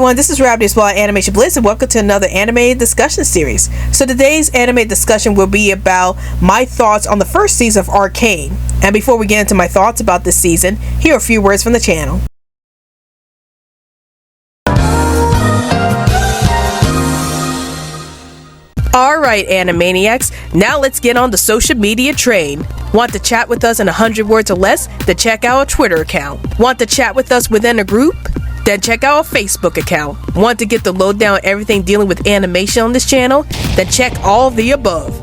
everyone, this is Raptors Ball Animation Bliss, and welcome to another anime discussion series. So today's anime discussion will be about my thoughts on the first season of Arcane. And before we get into my thoughts about this season, here are a few words from the channel. Alright, Animaniacs, now let's get on the social media train. Want to chat with us in 100 words or less? Then check out our Twitter account. Want to chat with us within a group? Then check out our Facebook account. Want to get the lowdown on everything dealing with animation on this channel? Then check all of the above.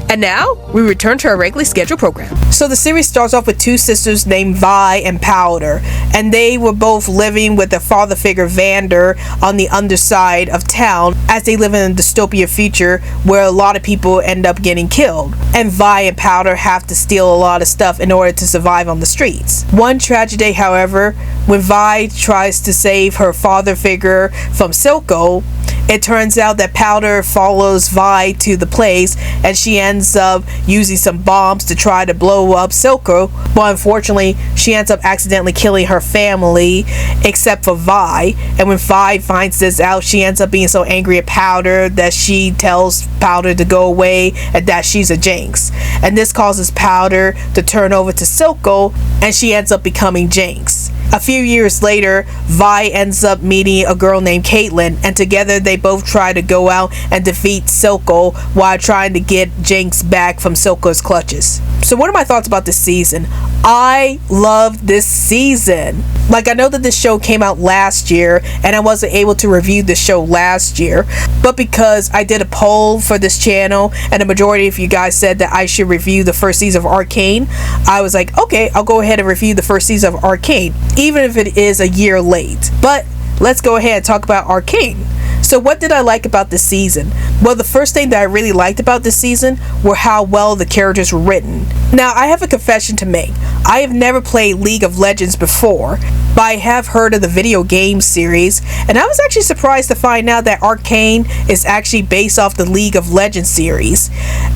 And now, we return to our regularly scheduled program. So the series starts off with two sisters named Vi and Powder, and they were both living with their father figure Vander on the underside of town as they live in a dystopian future where a lot of people end up getting killed. And Vi and Powder have to steal a lot of stuff in order to survive on the streets. One tragic day, however, when Vi tries to save her father figure from Silco, it turns out that Powder follows Vi to the place and she ends up using some bombs to try to blow up Silco, but unfortunately she ends up accidentally killing her family except for Vi. And when Vi finds this out, she ends up being so angry at Powder that she tells Powder to go away and that she's a Jinx. And this causes Powder to turn over to Silco and she ends up becoming Jinx. A few years later, Vi ends up meeting a girl named Caitlin, and together they both try to go out and defeat Silco while trying to get Jinx back from Silco's clutches. So what are my thoughts about this season? I love this season. Like, I know that this show came out last year and I wasn't able to review this show last year, but because I did a poll for this channel and the majority of you guys said that I should review the first season of Arcane, I was like, okay, I'll go ahead and review the first season of Arcane, even if it is a year late. But let's go ahead and talk about Arcane. So what did I like about this season? Well, the first thing that I really liked about this season were how well the characters were written. Now, I have a confession to make. I have never played League of Legends before, but I have heard of the video game series, and I was actually surprised to find out that Arcane is actually based off the League of Legends series.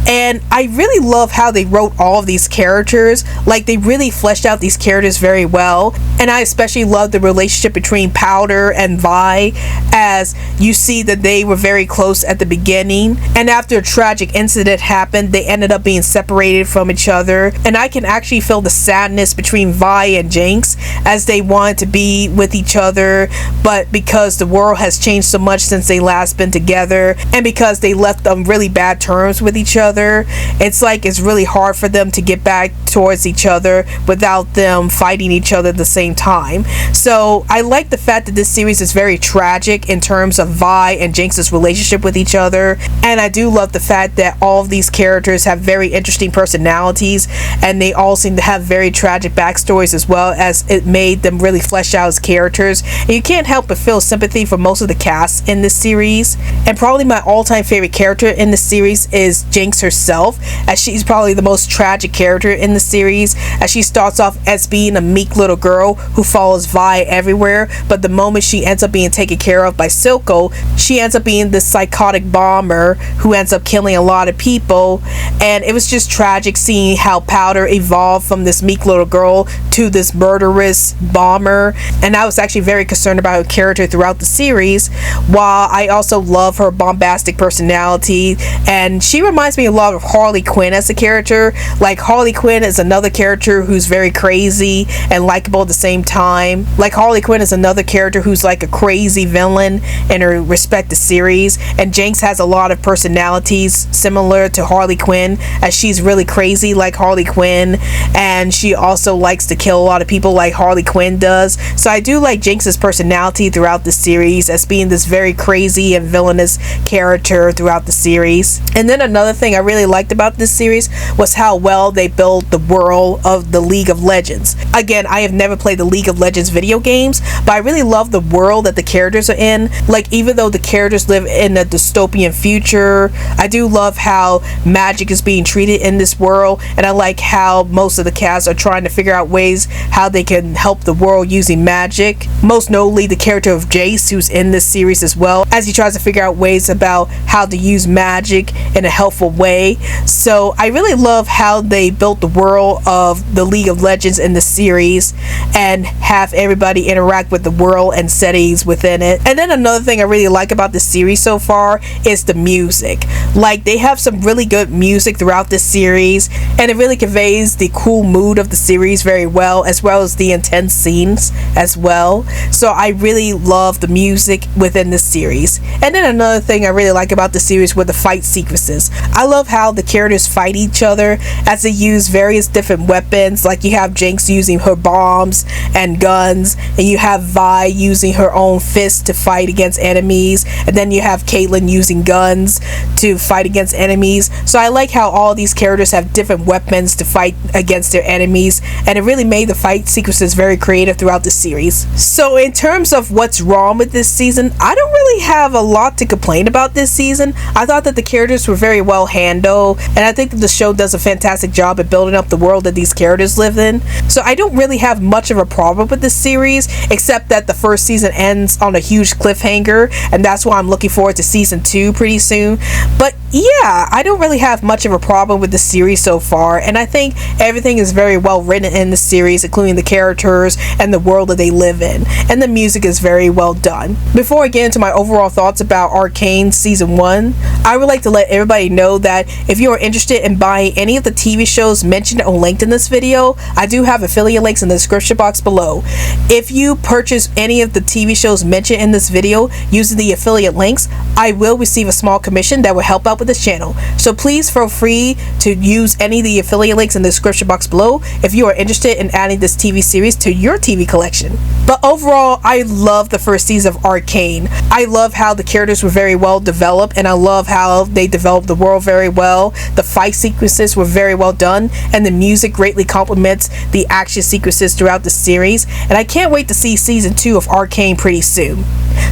And I really love how they wrote all of these characters. Like, they really fleshed out these characters very well, and I especially love the relationship between Powder and Vi, as you see that they were very close at the beginning, and after a tragic incident happened, they ended up being separated from each other. And I can actually feel the sadness between Vi and Jinx as they wanted to be with each other, but because the world has changed so much since they last been together, and because they left on really bad terms with each other, it's like it's really hard for them to get back towards each other without them fighting each other at the same time. So I like the fact that this series is very tragic in terms of Vi and Jinx's relationship with each other, and I do love the fact that all of these characters have very interesting personalities, and they all seem to have very tragic backstories as well, as it made them really flesh out as characters. And you can't help but feel sympathy for most of the cast in this series. And probably my all-time favorite character in this series is Jinx herself, as she's probably the most tragic character in the series, as she starts off as being a meek little girl who follows Vi everywhere, but the moment she ends up being taken care of by Silco, she ends up being this psychotic bomber who ends up killing a lot of people. And it was just tragic seeing how Powder evolved from this meek little girl to this murderous bomber, and I was actually very concerned about her character throughout the series, while I also love her bombastic personality. And she reminds me a lot of Harley Quinn as a character. Like, Harley Quinn is another character who's very crazy and likable at the same time. Like, Harley Quinn is another character who's like a crazy villain in her respective series, and Jinx has a lot of personalities similar to Harley Quinn, as she's really crazy like Harley Quinn, and she also likes to kill a lot of people like Harley Quinn does. So I do like Jinx's personality throughout the series as being this very crazy and villainous character throughout the series. And then another thing I really liked about this series was how well they built the world of the League of Legends. Again, I have never played the League of Legends video games, but I really love the world that the characters are in. Like, even though the characters live in a dystopian future, I do love how magic is being treated in this world, and I like how most of the cast are trying to figure out ways how they can help the world using magic. Most notably, the character of Jace, who's in this series as well, as he tries to figure out ways about how to use magic in a helpful way. So I really love how they built the world of the League of Legends in the series and have everybody interact with the world and settings within it. And then another thing I really like about the series so far is the music. Like, they have some really good music throughout this series, and it really conveys the cool mood of the series very well as the intense scenes as well. So I really love the music within this series. And then another thing I really like about the series were the fight sequences. I love how the characters fight each other as they use various different weapons. Like, you have Jinx using her bombs and guns, and you have Vi using her own fists to fight against enemies, and then you have Caitlyn using guns to fight against enemies. So I like how all these characters have different weapons to fight against their enemies, and it really made the fight sequences very creative throughout the series. So in terms of what's wrong with this season, I don't really have a lot to complain about this season. I thought that the characters were very well handled, and I think that the show does a fantastic job at building up the world that these characters live in. So I don't really have much of a problem with this series, except that the first season ends on a huge cliffhanger, and that's why I'm looking forward to season 2 pretty soon. But yeah, I don't really have much of a problem with the series so far, and I think everything is very well written in the series, including the characters and the world that they live in, and the music is very well done. Before I get into my overall thoughts about Arcane Season 1, I would like to let everybody know that if you are interested in buying any of the TV shows mentioned or linked in this video, I do have affiliate links in the description box below. If you purchase any of the TV shows mentioned in this video using the affiliate links, I will receive a small commission that will help out with this channel. So please feel free to use any of the affiliate links in the description box below if you are interested in adding this TV series to your TV collection. But overall, I love the first season of Arcane. I love how the characters were very well developed, and I love how they developed the world very well. The fight sequences were very well done, and the music greatly complements the action sequences throughout the series, and I can't wait to see season 2 of Arcane pretty soon.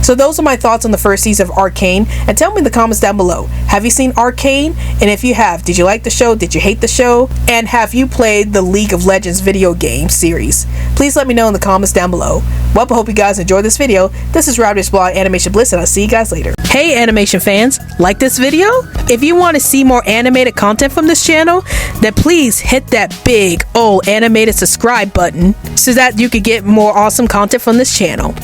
So those are my thoughts on the first season of Arcane, and tell me in the comments down below, have you seen Arcane? And if you have, did you like the show? Did you hate the show? And have you played the League of Legends video game series? Please let me know in the comments down below. Well, I hope you guys enjoyed this video. This is Rowdy's blog, Animation Bliss, and I'll see you guys later. Hey animation fans, like this video? If you want to see more animated content from this channel, then please hit that big old animated subscribe button so that you can get more awesome content from this channel.